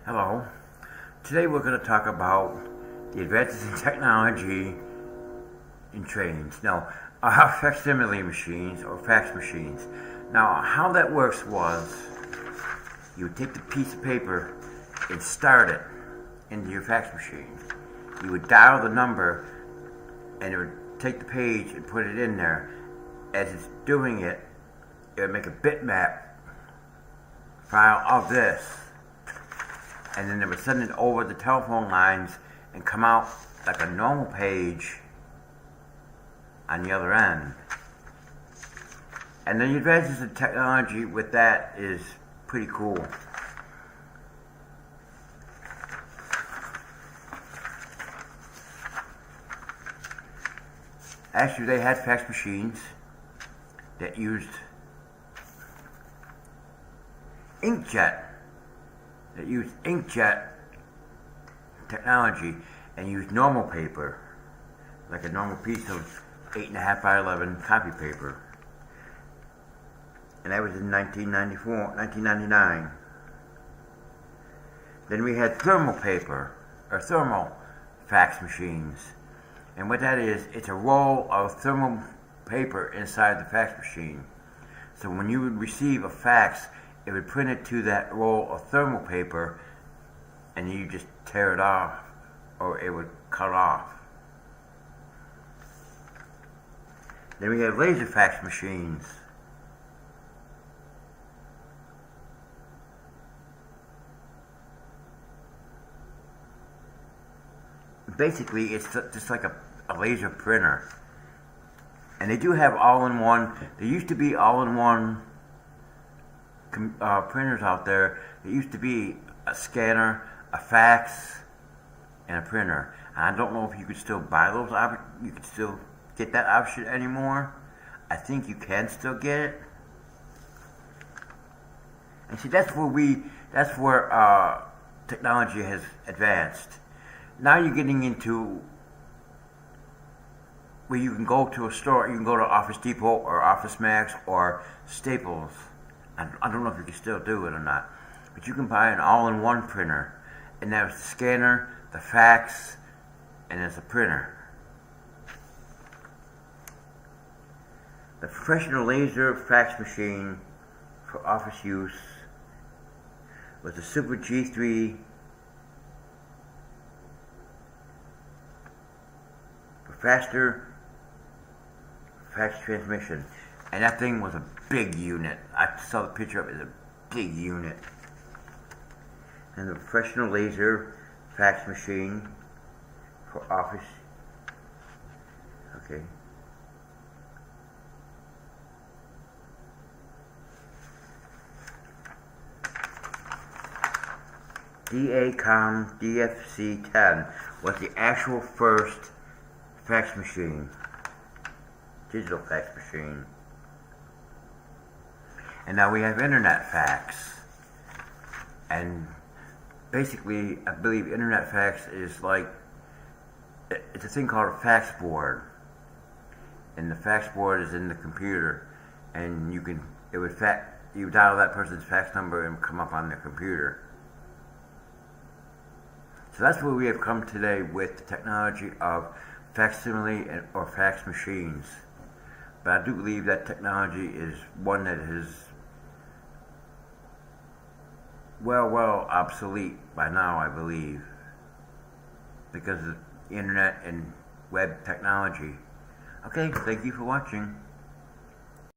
Hello. Today we're going to talk about the advances in technology in trains. Now, facsimile machines or fax machines. Now, how that works was you would take the piece of paper and start it into your fax machine. You would dial the number and it would take the page and put it in there. As it's doing it, it would make a bitmap file of this. And then it would send it over the telephone lines and come out like a normal page on the other end. And the advances in technology with that is pretty cool. Actually, they had fax machines that used inkjet technology and used normal paper, like a normal piece of 8.5 by 11 copy paper. And that was in 1999. Then we had thermal paper, or thermal fax machines. And what that is, it's a roll of thermal paper inside the fax machine. So when you would receive a fax, it would print it to that roll of thermal paper, and you just tear it off, or it would cut off. Then we have laser fax machines. Basically, it's just like a laser printer. And they do have all-in-one. There used to be all-in-one printers out there. There used to be a scanner, a fax, and a printer. And I don't know if you could still buy those. You could still get that option anymore. I think you can still get it. And see, that's where technology has advanced. Now you're getting into where you can go to a store. You can go to Office Depot or Office Max or Staples. I don't know if you can still do it or not, but you can buy an all-in-one printer, and there's the scanner, the fax, and there's a printer. The professional laser fax machine for office use was the Super G3 for faster fax transmission. And that thing was a big unit. I saw the picture of it. It's a big unit. And the professional laser fax machine for office. Okay. DACOM DFC-10 was the actual first fax machine. Digital fax machine. And now we have internet fax. And basically, I believe internet fax is like, it's a thing called a fax board. And the fax board is in the computer. And you dial that person's fax number and come up on their computer. So that's where we have come today with the technology of facsimile or fax machines. But I do believe that technology is one that is well obsolete by now, I believe, because of the internet and web technology. Okay, thank you for watching.